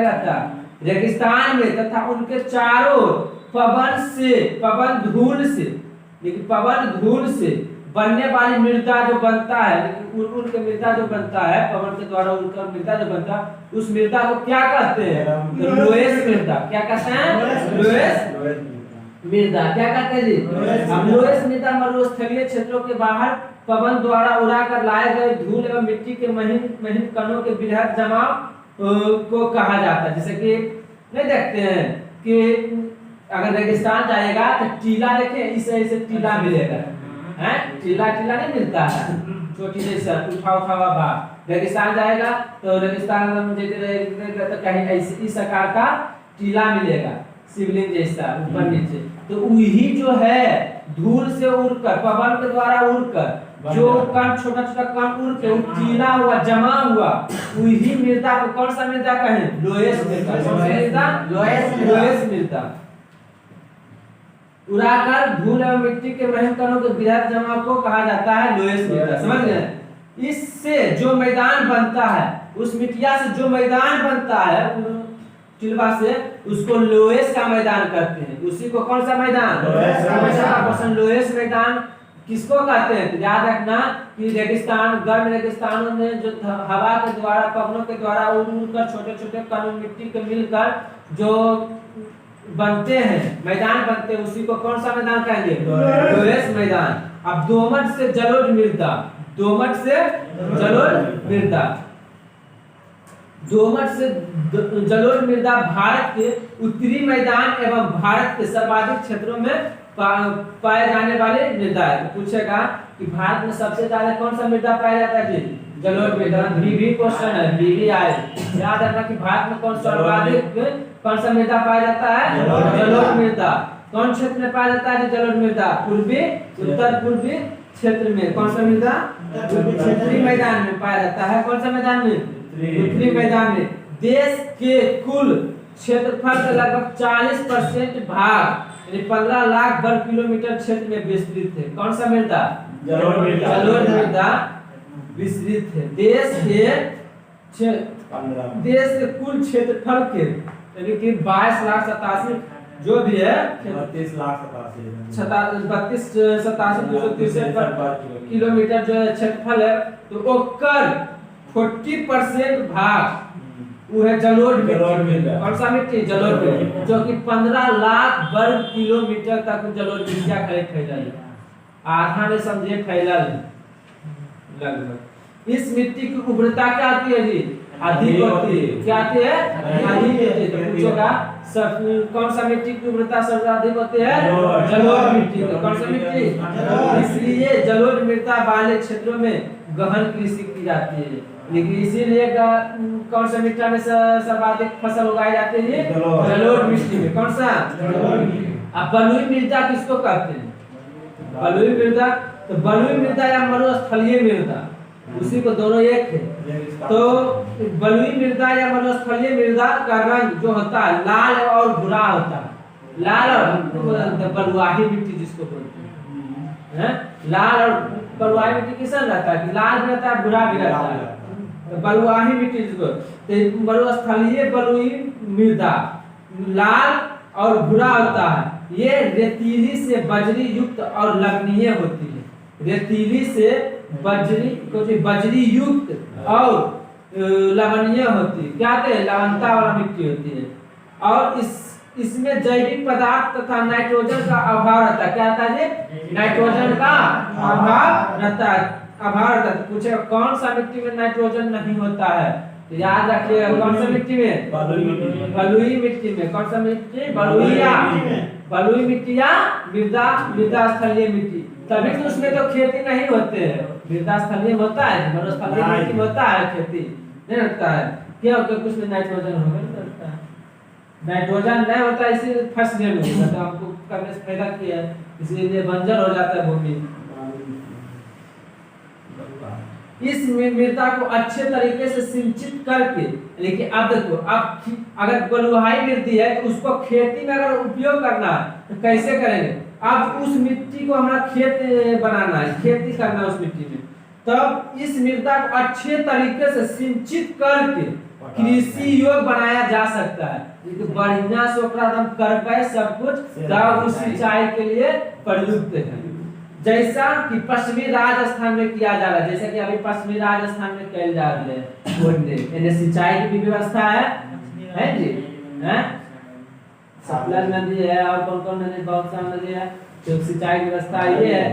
रहता है रेगिस्तान में तथा उनके चारों पवन धूल से बनने वाली मृदा जो बनता है उड़ के मृदा जो बनता है पवन के द्वारा उड़कर मृदा जो बनता है उस मृदा को क्या कहते हैं तो लोएस मृदा क्या कहते हैं लोएस मृदा क्या कहते हैं जी अब लोएस मृदा मरुस्थलीय क्षेत्रों के बाहर पवन द्वारा उड़ाकर लाए गए धूल एवं मिट्टी के महीन कणों के बृहद जमाव को कहा जाता है जैसे कि नहीं देखते हैं कि अगर रेगिस्तान जाएगा तो टीला देखे इसे टीला मिलेगा हैं टीला नहीं मिलता है छोटी जैसा उठा भाग रेगिस्तान जाएगा तो रेगिस्तान तो कहीं ऐसे इस आकार का टीला मिलेगा शिवलिंग जैसा ऊपर नीचे तो वही जो है धूल से उड़कर पवन के द्वारा उड़कर जो कण छोटा छोटा कण उड़ के टीला हुआ जमा हुआ वही मृदा को कौन सा मृदा कहें? लोएस मृदा। कौन सा मृदा? लोएस मृदा। उड़ाकर धूल एवं मिट्टी के महीन कणों के बृहद जमा को कहा जाता है लोएस मृदा। समझ गए? इससे जो मैदान बनता है, उस मिट्टिया से जो मैदान बनता है टिलवा से, उसको लोएस का मैदान कहते हैं। उसी को कौन सा मैदान? लोएस मैदान किसको कहते हैं? याद रखना कि रेगिस्तान, गर्म रेगिस्तानों में जो हवा के द्वारा, पवनों के द्वारा उड़कर छोटे छोटे कण मिट्टी के मिलकर जो बनते हैं, मैदान बनते हैं, उसी को कौन सा मैदान कहेंगे? लोएस मैदान। अब दोमट से जलोढ़ मृदा, दोमट से जलोढ़ मृदा, दोमट से जलोढ़ मृदा भारत के उत्तरी मैदान एवं भारत के सर्वाधिक क्षेत्रों में पाए जाने वाले मृदा है। तो पूछेगा कि भारत में सबसे ज्यादा कौन सा मृदा पाया जाता है जी? जलोढ़ मृदा। भी क्वेश्चन है, भी आए। याद रखना कि भारत में कौन सा मृदा पाया जाता है? जलोढ़ मृदा। कौन क्षेत्र में पाया जाता है जलोढ़ मृदा? पूर्वी, उत्तर पूर्वी क्षेत्र में। कौन सा मृदा? उत्तरी मैदान में पाया जाता है। कौन सा मैदान में? उत्तरी मैदान में। देश के कुल क्षेत्रफल का लगभग 40% भाग यानी 15 लाख वर्ग किलोमीटर क्षेत्र में विस्तृत है। कौन सा मृदा? जलोढ़ मृदा। जलोढ़ मृदा विस्तृत है। देश के कुल क्षेत्रफल के यानी कि 22,87,000 जो भी है 32,87,263 किलोमीटर जो क्षेत्रफल है, तो ओकर 40% भाग वो है जलोढ़ मिट्टी। कौन सा मिट्टी? जलोढ़ मिट्टी, जो कि 15 लाख वर्ग किलोमीटर तक जलोढ़ मिट्टी फैलल है। आधा में समझे फैलल लगभग। इस मिट्टी की उर्वरता क्या आती है जी? अधिक होती है। क्या आती है? अधिक होती है। तो पूछेगा कौन सा मिट्टी की उर्वरता सबसे अधिक होती है? जलोढ़ मिट्टी। तो कौन सा मिट्टी? इसलिए जलोढ़ मृदा वाले क्षेत्रों में गहन कृषि की जाती है। लेकिन इसीलिए कौन सा मिट्टी में सर्वाधिक फसल उगाई जाती है? जलोढ़ मिट्टी में। कौन सा? अब बलुई मृदा किसको कहते हैं? बलुई मृदा। तो बलुई मृदा या मरुस्थलीय मृदा, उसी को दोनों एक है। तो बलुई मृदा या मरुस्थलीय मृदा का रंग जो होता है लाल और भूरा होता है। लाल और बलुआही मिट्टी जिसको बोलते हैं, लाल और बलुआही मिट्टी किस रहता है? लाल भी रहता है, भूरा भी रहता है। तो बलुआही मिट्टी जिसको, तो मरुस्थलीय बलुई मृदा लाल और भूरा होता है। ये रेतीली से बजरी युक्त और लवणीय होती है। रेतीली से बजरी युक्त और लवणीय होती है। क्या कहते हैं? लवणता वाला मिट्टी होती है। और इसमें जैविक पदार्थ तथा नाइट्रोजन का अभाव रहता है। क्या रहता है? नाइट्रोजन का अभाव रहता है। पूछे कौन सा मिट्टी में नाइट्रोजन नहीं होता है? तो याद रखिए कौन सा मिट्टी में? बलुई मिट्टी में। कौन सा मिट्टी? बलुई मिट्टी या मृदा स्थलीय मिट्टी। तभी तो उसमें तो खेती नहीं होते हैं। मृदा स्थलीय होता है, मरुस्थलीय मिट्टी में होता है खेती, नहीं होता है। क्या होता है? कुछ में नाइट्रोजन होगा नहीं करता है। नाइट्रोजन नहीं होता इसी फर्स्ट ईयर में तो हमको करने से फायदा किया है, इसीलिए बंजर हो जाता है भूमि। इस मृदा को अच्छे तरीके से सिंचित करके, लेकिन अब देखो, अब अगर बलुआही मिट्टी है तो उसको खेती में अगर उपयोग करना है तो कैसे करेंगे? अब उस मिट्टी को हमारा खेत बनाना है, खेती करना है उस मिट्टी में। तब इस मृदा को अच्छे तरीके से सिंचित करके कृषि योग्य बनाया जा सकता है। बढ़िया से एकदम करके सब कुछ तब उस सिंचाई के लिए प्रयुक्त है। जैसा कि पश्चिमी राजस्थान में किया जा रहा है, जैसे कि अभी पश्चिमी राजस्थान में किया जा रहा है, सिंचाई की भी व्यवस्था है जी, है सतलज नदी है और कौन कौन नदी, बहुत सारी नदी है। तो सिंचाई की व्यवस्था ये है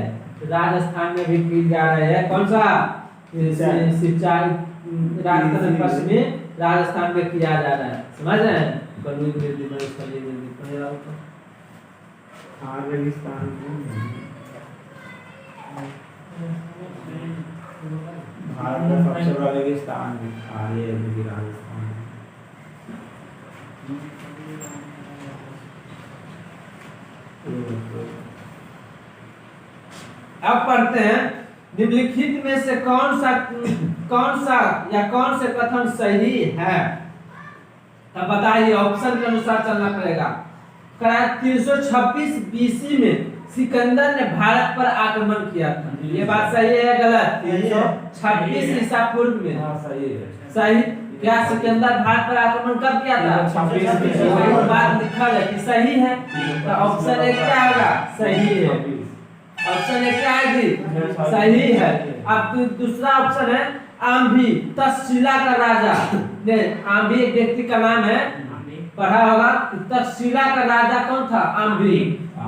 राजस्थान में भी की जा रही है। कौन सा सिंचाई? राजस्थान पश्चिमी राजस्थान में किया जा रहा है। समझ रहे हैं? भारत का सबसे बड़ा रेगिस्तान है राजस्थान। अब पढ़ते हैं निम्नलिखित में से कौन सा या कौन से कथन सही है? तब बताइए, ऑप्शन के अनुसार चलना पड़ेगा। 326 बीसी में सिकंदर ने भारत पर आक्रमण किया था, ये बात सही है या गलत? 326 ईसा पूर्व में। सही है। सही। क्या सिकंदर भारत पर आक्रमण कब किया था? 26 वही बात लिखा है कि सही है, तो ऑप्शन ए क्या होगा? सही है। ऑप्शन ए क्या है? सही है। अब दूसरा ऑप्शन है आम्भी, तक्षशिला का राजा ने, आम्भी एक व्यक्ति का नाम है, पढ़ा होगा। तक्षशिला का राजा कौन था? आम्भी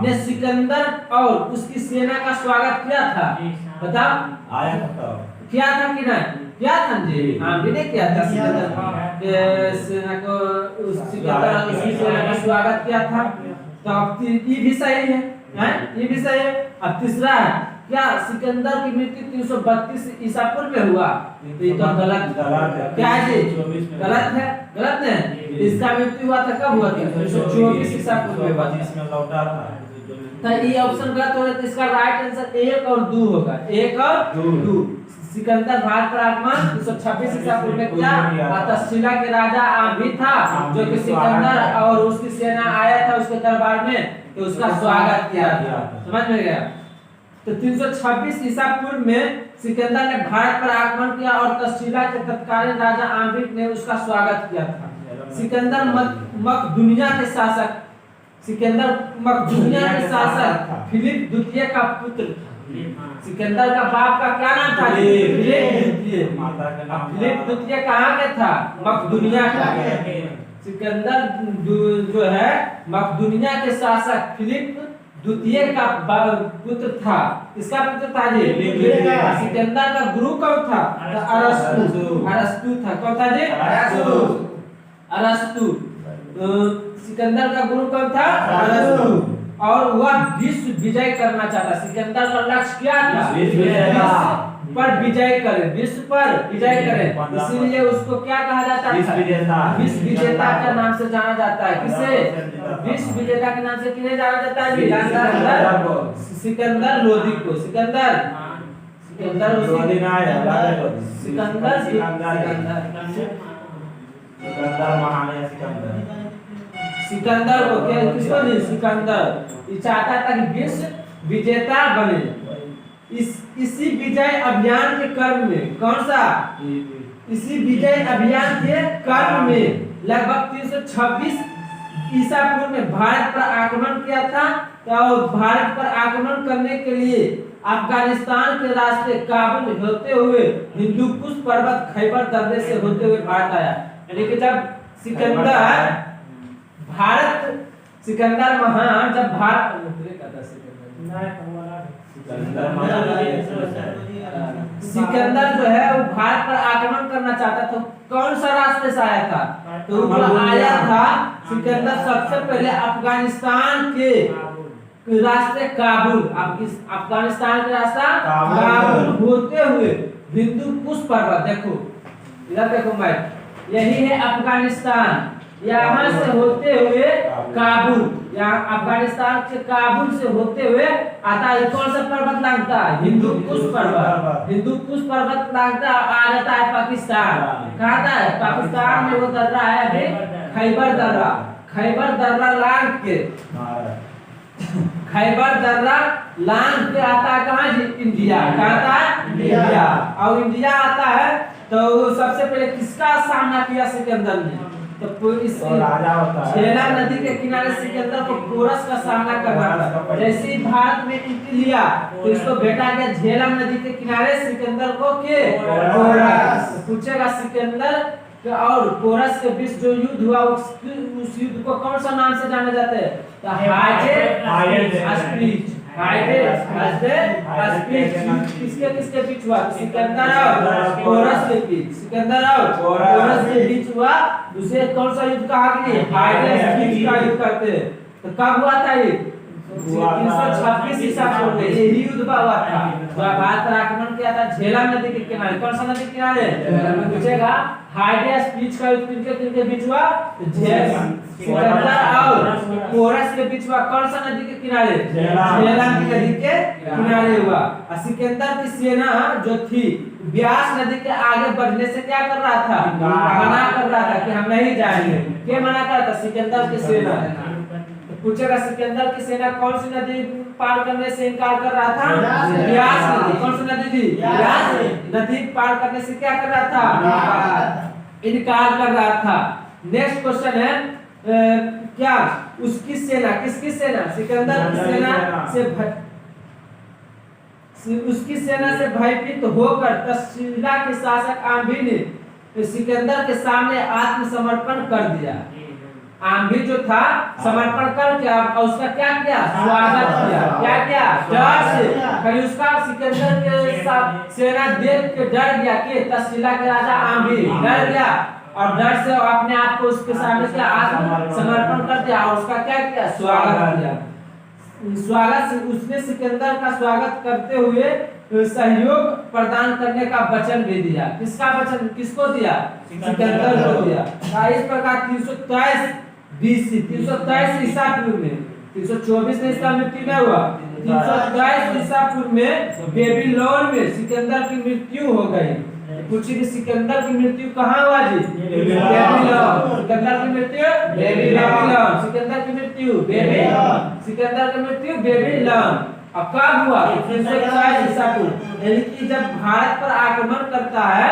ने सिकंदर और उसकी सेना का स्वागत किया था। बताओ आया था। क्या था कि नहीं? क्या था जी? आम्भी ने किया था सिकंदर के सेना को, सिकंदर उसकी सेना का स्वागत किया था। तो अब ये भी सही है, ये भी सही है। अब तीसरा है, क्या सिकंदर की मृत्यु 332 ईसा पूर्व में हुआ? तो ये तो गलत है। क्या है जी? गलत है, गलत है। इसका मृत्यु हुआ था कब हुआ था? 324 ईसा पूर्व में हुआ था। इसमें लौटा था। तो ये ऑप्शन गलत हो रहा है, तो इसका राइट आंसर 1 और 2 होगा। 1 और 2। सिकंदर भारत पर आक्रमण 326 ईसा पूर्व में किया। तक्षशिला के राजा आम्भी था, जो कि सिकंदर और उसकी सेना आया था उसके दरबार में, तो उसका स्वागत किया था। समझ में गया? तो 326 ईसा पूर्व में सिकंदर ने भारत पर आक्रमण किया और तक्षशिला के तत्कालीन राजा आम्भी ने उसका स्वागत किया था। सिकंदर मकदूनिया के शासक, सिकंदर मकदूनिया के शासक फिलिप द्वितीय का पुत्र था। सिकंदर का बाप का क्या नाम था? फिलिप द्वितीय। फिलिप द्वितीय कहाँ के था? मकदूनिया का। सिकंदर जो है मकदूनिया के शासक फिलिप द्वितीय का पुत्र था। किसका पुत्र था जी? सिकंदर का गुरु कौन था? अरस्तु था। कौन था जी? अरस्तु। सिकंदर का गुरु कौन था? अरस्तु। और वह विश्व विजय करना चाहता। सिकंदर का लक्ष्य क्या था? विश्व पर विजय करे, विश्व पर विजय करे, इसीलिए उसको क्या कहा जाता है? विश्व विजेता के नाम से जाना जाता है। किसे? विश्व विजेता के नाम से किन्हें जाना जाता है? सिकंदर लोदी को। सिकंदर सिकंदर को क्या, किसको नहीं? सिकंदर ये चाहता था कि विश्व विजेता बने। इसी विजय अभियान के क्रम में, कौन सा? इसी विजय अभियान के क्रम में लगभग 326 ईसा पूर्व में भारत पर आक्रमण किया था। तो भारत पर आक्रमण करने के लिए अफगानिस्तान के रास्ते काबुल होते हुए हिंदुकुश पर्वत खैबर दर्रे से होते हुए भारत आया। यानी कि जब सिकंदर महान जब भारत सिकंदर जो है वो भारत पर आक्रमण करना चाहता था। कौन सा रास्ते से आया था? तो वो आया था सिकंदर सबसे पहले अफगानिस्तान के रास्ते काबुल, अफगानिस्तान के रास्ता काबुल होते हुए हिंदुकुश पर्वत, देखो इधर देखो मैं, यही है अफगानिस्तान, यहाँ से होते हुए काबुल, यहाँ अफगानिस्तान के काबुल से होते हुए आता है। कौन सा पर्वत लगता है? हिंदुकुश पर्वत। हिंदुकुश पर्वत लगता आ जाता है पाकिस्तान। कहाँ आता है? पाकिस्तान में वो दर्रा है अभी खैबर दर्रा। खैबर दर्रा लांग के खैबर दर्रा लांग के आता है कहाँ जी? इंडिया। कहाँ आता है? इंडिया। और इंडिया आता है तो सबसे पहले किसका सामना किया सिकंदर ने? तो इस झेलम नदी के किनारे सिकंदर को पोरस का सामना करना था। जैसे ही भारत में एंट्री लिया तो इसको भेटा गया झेलम नदी के किनारे सिकंदर को के पोरस। पूछेगा सिकंदर और पोरस के बीच जो युद्ध हुआ उस युद्ध को कौन सा नाम से जाना जाता है? तो किसके किसके बीच हुआ? सिकंदर और पोरस के बीच। सिकंदर और पोरस के बीच हुआ। दूसरे कौन सा युद्ध कहा कि हाइडेस का युद्ध करते हैं? तो कब हुआ था ये? 326 ईसा पूर्व में यही युद्ध हुआ था। भारत पर आक्रमण किया था झेलम नदी के किनारे। कौन सा नदी के किनारे? पूछेगा हाइडेस बीच का युद्ध किनके बीच हुआ? सिकंदर और पोरस के बीच हुआ कौन सा नदी के किनारे? झेलम की नदी के किनारे हुआ। और सिकंदर की सेना जो थी ब्यास नदी के आगे बढ़ने से क्या कर रहा था? मना कर रहा था कि हम नहीं जाएंगे। क्या मना कर रहा था? सिकंदर की सेना। तो पूछेगा सिकंदर की सेना कौन सी नदी पार करने से इनकार कर रहा था? ब्यास नदी। कौन सी नदी थी? ब्यास नदी पार करने से क्या कर रहा था? इनकार कर रहा था। नेक्स्ट क्वेश्चन है क्या उसकी सेना, किसकी सेना? सिकंदर की सेना से उसकी सेना से भयभीत होकर तक्षशिला के शासक आम्भी ने सिकंदर के सामने आत्मसमर्पण कर दिया। आम्भी जो था समर्पण करके और उसका क्या किया? स्वागत किया। क्या किया? डर से। कहीं उसका सिकंदर के सेना देख के डर गया कि तक्षशिला के राजा आम्भी डर गया और डर से अपने आप को उसके सामने से आत्मसमर्पण कर दिया और उसका क्या किया? स्वागत किया। स्वागत से उसने सिकंदर का स्वागत करते हुए सहयोग प्रदान करने का वचन भी दिया। किसका वचन? किसको दिया? सिकंदर को दिया। इस प्रकार 323 BC 323 ईसा पूर्व में 324 में इसका मृत्यु नहीं हुआ। 323 ईसा पूर्व में बेबीलोन में सिकंदर की मृत्यु हो गई। पूछिए कि सिकंदर की मृत्यु कहाँ हुआ जी? बेबीलोन। सिकंदर की मृत्यु बेबीलोन। सिकंदर की मृत्यु बेबीलोन। सिकंदर की मृत्यु बेबीलोन। अब कब हुआ? 323 ईसा पूर्व। यानी कि जब भारत पर आक्रमण करता है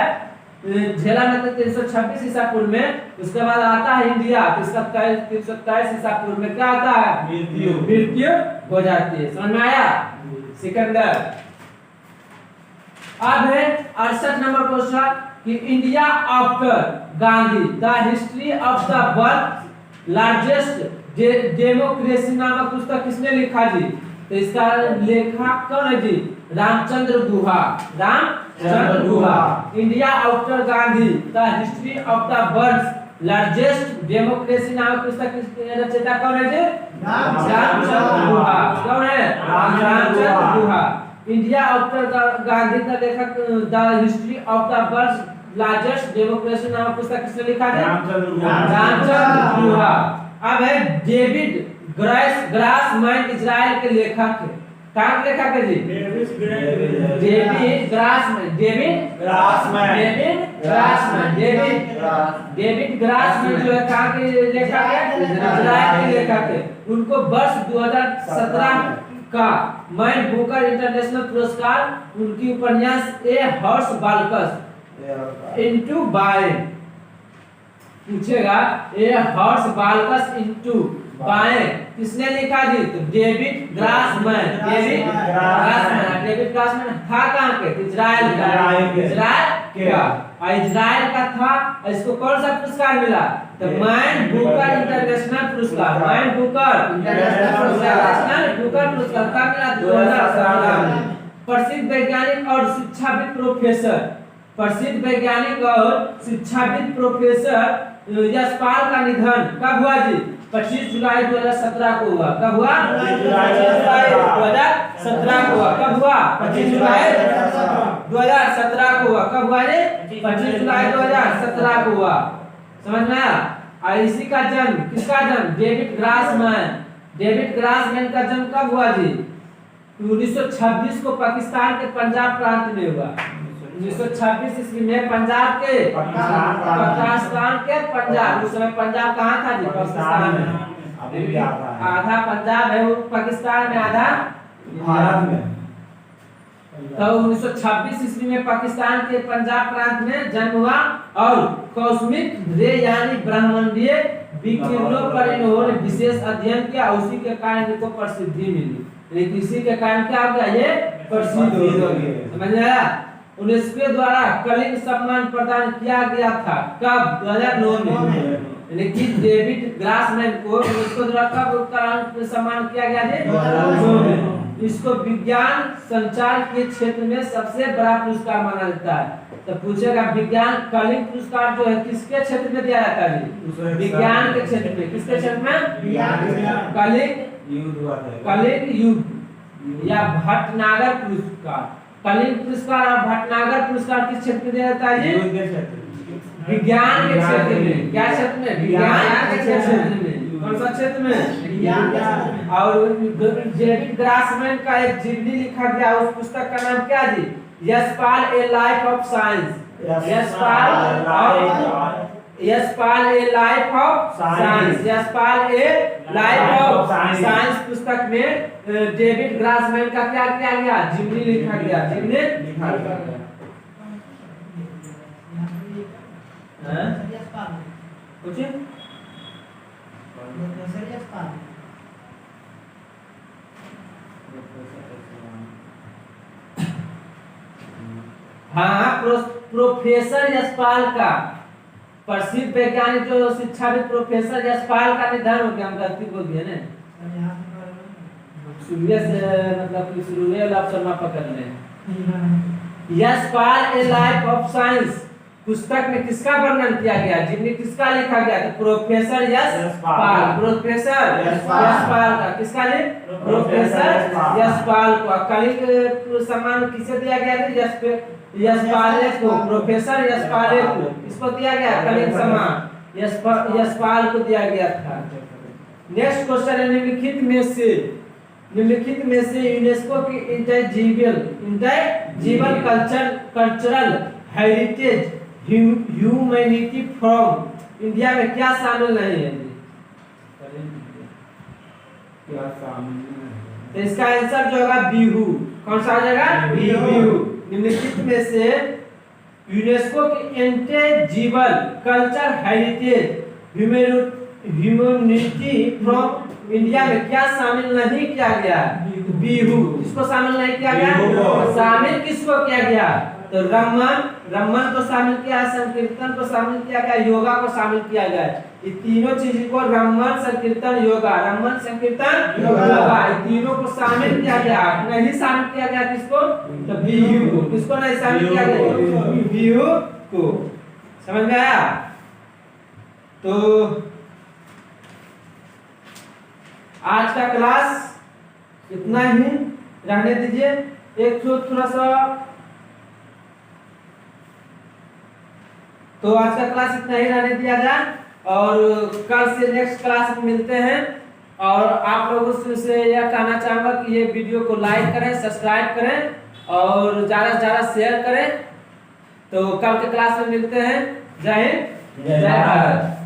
झेला नदी 326 ईसा पूर्व में, उसके बाद आता है इंडिया। इसका 327 ईसा पूर्व में क्या आता है? मृत्यु हो जाती है। समझ में आया? सिकंदर। अब है 68 नंबर क्वेश्चन कि India after Gandhi the history of the world largest democracy नामक पुस्तक किसने लिखा जी? तो इसका लेखक कौन है जी? Ramachandra Guha. Ramachandra Guha. India after Gandhi the history of the world largest democracy नामक पुस्तक किसके रचयिता कौन है जी? रामचंद्र गुहा। कौन है? रामचंद्र गुहा। इंडिया आफ्टर गांधी का लेखक the history of the world largest democracy नामक पुस्तक किसने लिखा है? रामचंद्र गुहा। अब है डेविड ग्रासमैन इजराइल के लेखक है। कहाँ के लेखक है जी? David Grassmann. डेविड ग्रासमैन जो है कहाँ के लेखक है? इजराइल के लेखक है। उनको वर्ष 2017 का मैन बुकर इंटरनेशनल पुरस्कार उनकी उपन्यास ए हॉर्स बाल्कस इनटू बाय पूछेगा। ए हॉर्स बाल्कस इनटू बाय किसने लिखा जी? तो डेविड ग्रासमैन। डेविड ग्रासमैन था कहाँ के? इजराइल का। इजराइल का था। इसको कौन सा पुरस्कार मिला? तो मैन बुकर इंटरनेशनल पुरस्कार। मैन बुकर इंटरनेशनल पुरस्कार का मिला 2017 में। प्रसिद्ध वैज्ञानिक और शिक्षाविद प्रोफेसर यशपाल का निधन कब हुआ जी? 25 जुलाई 2017 को हुआ। कब हुआ? 25 जुलाई 2017 को हुआ। कब हुआ? 25 जुलाई 2017 को हुआ। कब हुआ जी? 25 जुलाई 2017 को हुआ। समझ में आया? और इसी का जन्म, किसका जन्म? डेविड ग्रासमैन का जन्म कब हुआ जी? 1926 को पाकिस्तान के पंजाब प्रांत में हुआ। 1926 ईस्वी में पंजाब के पाकिस्तान के पंजाब। उस समय पंजाब कहाँ था जी? पाकिस्तान में। आधा पंजाब है वो पाकिस्तान में, आधा भारत में। तो 1926 ईस्वी में पाकिस्तान के पंजाब प्रांत में जन्म हुआ और कॉस्मिक रे यानी ब्रह्मांडीय विकिरणों पर इन्होंने विशेष अध्ययन किया। उसी के कारण इनको प्रसिद्धि मिली। लेकिन इसी के कारण क्या हो गया? ये प्रसिद्ध हो गए। समझ आया? यूनेस्को द्वारा कलिंग सम्मान प्रदान किया गया था। कब? 2009 में। लेकिन डेविड ग्रासमैन को यूनेस्को द्वारा कब सम्मान किया गया है? 2009 में। इसको विज्ञान संचार के क्षेत्र में सबसे बड़ा पुरस्कार माना जाता है। तो पूछेगा विज्ञान कलिंग पुरस्कार जो है किसके क्षेत्र में दिया जाता है? विज्ञान के क्षेत्र में। किसके क्षेत्र में? कलिंग युद्ध या भटनागर पुरस्कार। कलिंग पुरस्कार और भटनागर पुरस्कार किस क्षेत्र में दिया जाता है? विज्ञान के क्षेत्र में, क्या क्षेत्र में? विज्ञान के क्षेत्र में। कौन सा क्षेत्र में? विज्ञान के क्षेत्र में। और डेविड ग्रासमैन का एक जीवनी लिखा गया, उस पुस्तक का नाम क्या जी? Yashpal a life of science. Yashpal a life of science. Yashpal a life of science पुस्तक में डेविड ग्रासमैन का क्या किया गया? जीवनी लिखा गया। जीवनी लिखा गया। कुछ हाँ, प्रोफेसर यशपाल का, प्रसिद्ध वैज्ञानिक जो शिक्षाविद प्रोफेसर यशपाल का निधन हो गया। हम गलती बोल दिए ना, शुरू से मतलब कि शुरू में ऑप्शन में पकड़ लें। Yashpal a life of science पुस्तक में किसका वर्णन किया गया? जिनने किसका लिखा गया? तो प्रोफेसर यशपाल। प्रोफेसर यशपाल का किसका ने? प्रोफेसर यशपाल को। कलिंग सम्मान किसे दिया गया था? यशपाल को, प्रोफेसर यशपाल को इसको दिया गया कलिंग सम्मान, यशपाल को दिया गया था। नेक्स्ट क्वेश्चन है, निम्नलिखित में से यूनेस्को की intangible cultural heritage humanity from India में क्या शामिल नहीं है? क्या शामिल है? तो इसका आंसर जो होगा बिहू। कौन सा जगह? बिहू। निम्नलिखित में से यूनेस्को की intangible culture heritage humanity from India में क्या शामिल नहीं किया गया? बिहू। इसको शामिल नहीं किया गया। शामिल किसको किया गया? तो रमन को शामिल किया, संकीर्तन को शामिल किया गया, योगा को शामिल किया गया। ये तीनों चीज को रमन, संकीर्तन, योगा, रमन, संकीर्तन, योगा, ये तीनों को शामिल किया गया। नहीं शामिल किया गया किसको? तो बिहू को। किसको नहीं शामिल किया गया? बिहू को। समझ में आया? तो आज का क्लास इतना ही रहने दीजिए। एक थोड़ा सा, तो आज का क्लास इतना ही रहने दिया जाए और कल से नेक्स्ट क्लास में मिलते हैं। और आप लोगों से यह कहना चाहूंगा कि ये वीडियो को लाइक करें, सब्सक्राइब करें और ज़्यादा से ज़्यादा शेयर करें। तो कल के क्लास में मिलते हैं। जय हिंद, जय भारत।